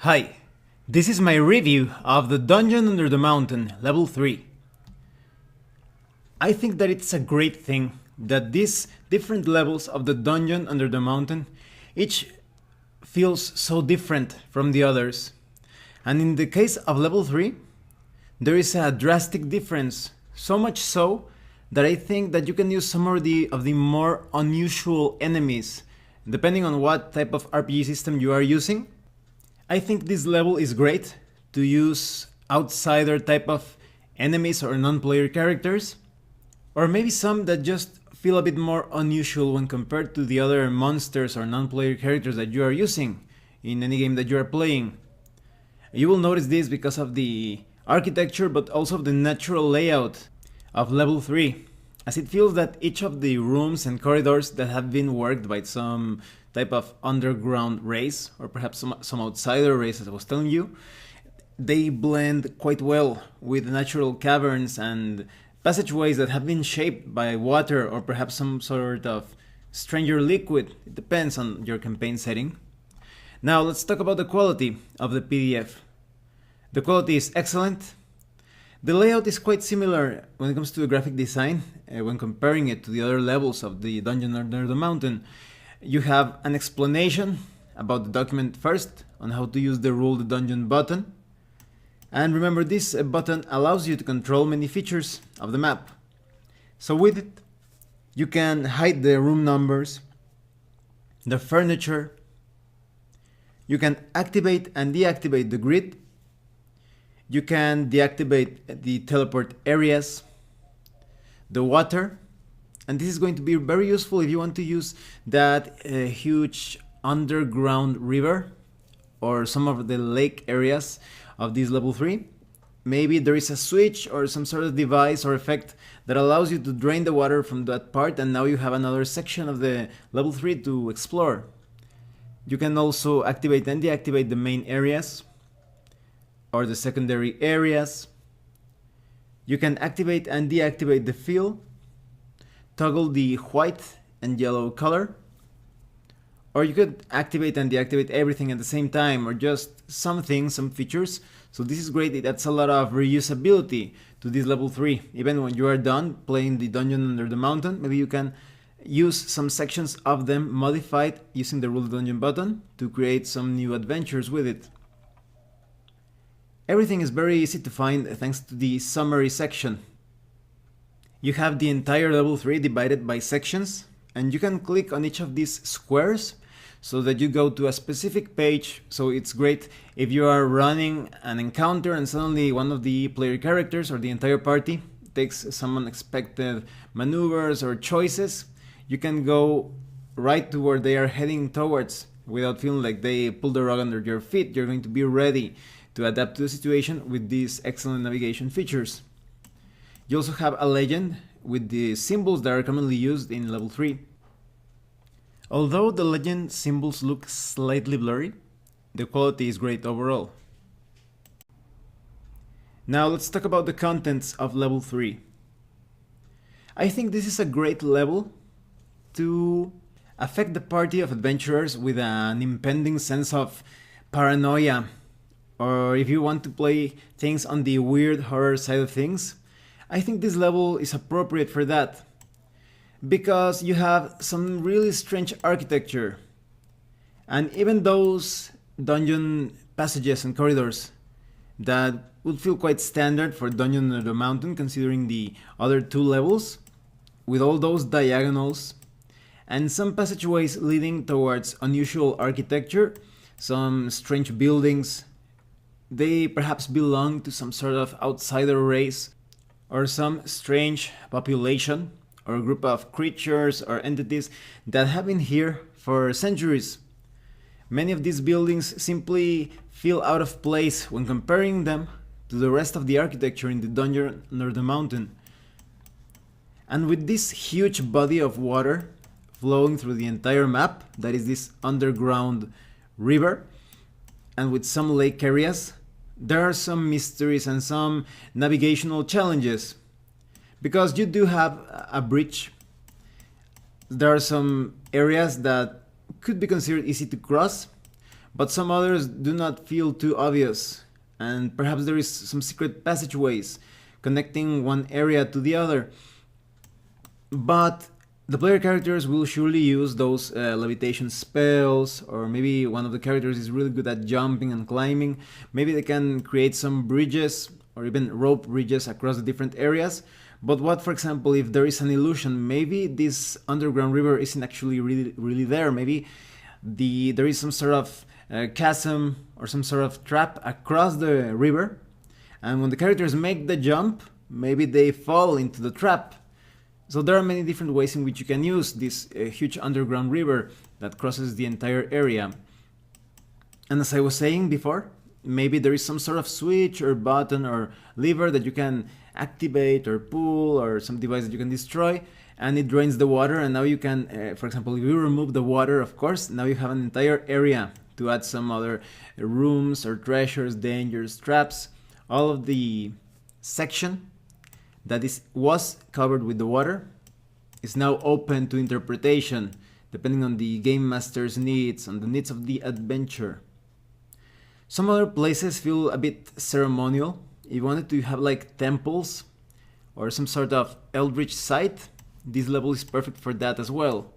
Hi, this is my review of the Dungeon Under the Mountain, level 3. I think that it's a great thing that these different levels of the Dungeon Under the Mountain each feels so different from the others. And in the case of level 3, there is a drastic difference, so much so that I think that you can use some of the more unusual enemies, depending on what type of RPG system you are using. I think this level is great to use outsider type of enemies or non-player characters, or maybe some that just feel a bit more unusual when compared to the other monsters or non-player characters that you are using in any game that you are playing. You will notice this because of the architecture, but also the natural layout of level 3, as it feels that each of the rooms and corridors that have been worked by some type of underground race, or perhaps some outsider race, as I was telling you, they blend quite well with natural caverns and passageways that have been shaped by water or perhaps some sort of stranger liquid. It depends on your campaign setting. Now let's talk about the quality of the PDF. The quality is excellent. The layout is quite similar when it comes to the graphic design, when comparing it to the other levels of the Dungeon Under the Mountain. You have an explanation about the document first, on how to use the Rule the Dungeon button. And remember, this button allows you to control many features of the map. So with it, you can hide the room numbers, the furniture, you can activate and deactivate the grid, you can deactivate the teleport areas, the water, and this is going to be very useful if you want to use that huge underground river or some of the lake areas of this level 3. Maybe there is a switch or some sort of device or effect that allows you to drain the water from that part, and now you have another section of the level 3 to explore. You can also activate and deactivate the main areas or the secondary areas. You can activate and deactivate the fill, toggle the white and yellow color, or you could activate and deactivate everything at the same time, or just some things, some features. So this is great. It adds a lot of reusability to this level 3. Even when you are done playing the Dungeon Under the Mountain, maybe you can use some sections of them modified using the Rule the Dungeon button to create some new adventures with it. Everything is very easy to find thanks to the summary section. You have the entire level 3 divided by sections, and you can click on each of these squares so that you go to a specific page. So it's great if you are running an encounter and suddenly one of the player characters or the entire party takes some unexpected maneuvers or choices. You can go right to where they are heading towards without feeling like they pull the rug under your feet. You're going to be ready to adapt to the situation with these excellent navigation features. You also have a legend with the symbols that are commonly used in level 3. Although the legend symbols look slightly blurry, the quality is great overall. Now let's talk about the contents of level 3. I think this is a great level to affect the party of adventurers with an impending sense of paranoia, or if you want to play things on the weird horror side of things. I think this level is appropriate for that, because you have some really strange architecture, and even those dungeon passages and corridors that would feel quite standard for Dungeon Under the Mountain considering the other two levels, with all those diagonals and some passageways leading towards unusual architecture, some strange buildings. They perhaps belong to some sort of outsider race or some strange population or group of creatures or entities that have been here for centuries. Many of these buildings simply feel out of place when comparing them to the rest of the architecture in the Dungeon Under the Mountain. And with this huge body of water flowing through the entire map, that is this underground river, and with some lake areas, there are some mysteries and some navigational challenges. Because you do have a bridge, there are some areas that could be considered easy to cross, but some others do not feel too obvious, and perhaps there is some secret passageways connecting one area to the other. But the player characters will surely use those levitation spells, or maybe one of the characters is really good at jumping and climbing. Maybe they can create some bridges or even rope bridges across the different areas. But what, for example, if there is an illusion? Maybe this underground river isn't actually really there. Maybe there is some sort of chasm or some sort of trap across the river, and when the characters make the jump, maybe they fall into the trap. So there are many different ways in which you can use this huge underground river that crosses the entire area. And as I was saying before, maybe there is some sort of switch or button or lever that you can activate or pull, or some device that you can destroy, and it drains the water, and now you can, for example, if you remove the water, of course, now you have an entire area to add some other rooms or treasures, dangers, traps. All of the section that was covered with the water is now open to interpretation, depending on the game master's needs, on the needs of the adventure. Some other places feel a bit ceremonial. If you wanted to have like temples or some sort of eldritch site, this level is perfect for that as well.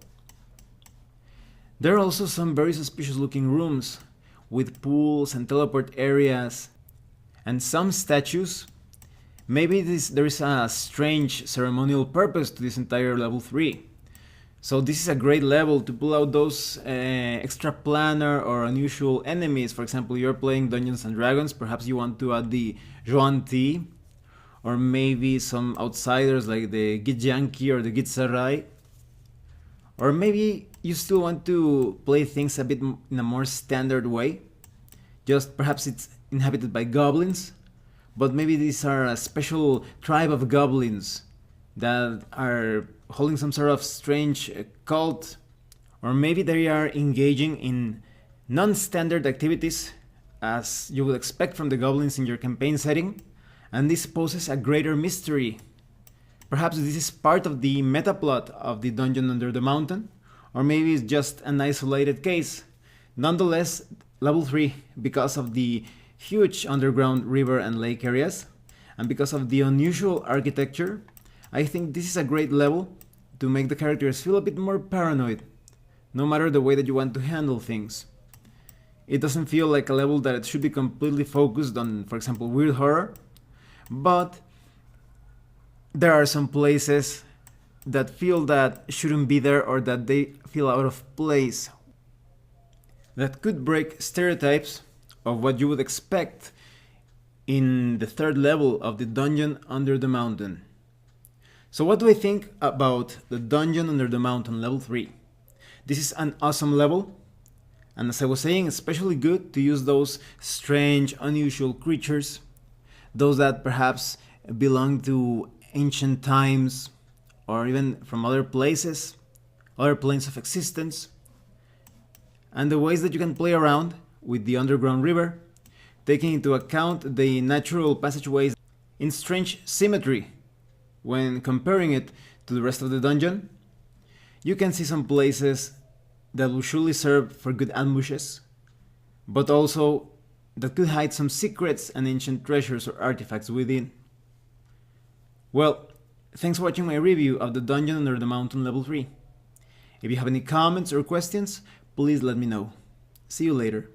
There are also some very suspicious looking rooms with pools and teleport areas and some statues. Maybe there is a strange ceremonial purpose to this entire level 3. So this is a great level to pull out those extra planar or unusual enemies. For example, you're playing Dungeons and Dragons, perhaps you want to add the Zhuan-Ti, or maybe some outsiders like the Githyanki or the Githzerai. Or maybe you still want to play things a bit in a more standard way. Just perhaps it's inhabited by goblins, but maybe these are a special tribe of goblins that are holding some sort of strange cult, or maybe they are engaging in non-standard activities as you would expect from the goblins in your campaign setting, and this poses a greater mystery. Perhaps this is part of the meta plot of the Dungeon Under the Mountain, or maybe it's just an isolated case. Nonetheless, level 3, because of the huge underground river and lake areas, and because of the unusual architecture, I think this is a great level to make the characters feel a bit more paranoid, no matter the way that you want to handle things. It doesn't feel like a level that it should be completely focused on, for example, weird horror, but there are some places that feel that shouldn't be there, or that they feel out of place, that could break stereotypes of what you would expect in the third level of the Dungeon Under the Mountain. So what do I think about the Dungeon Under the Mountain level 3? This is an awesome level, and as I was saying, especially good to use those strange, unusual creatures, those that perhaps belong to ancient times, or even from other places, other planes of existence, and the ways that you can play around with the underground river, taking into account the natural passageways in strange symmetry. When comparing it to the rest of the dungeon, you can see some places that will surely serve for good ambushes, but also that could hide some secrets and ancient treasures or artifacts within. Well, thanks for watching my review of the Dungeon Under the Mountain level 3. If you have any comments or questions, please let me know. See you later.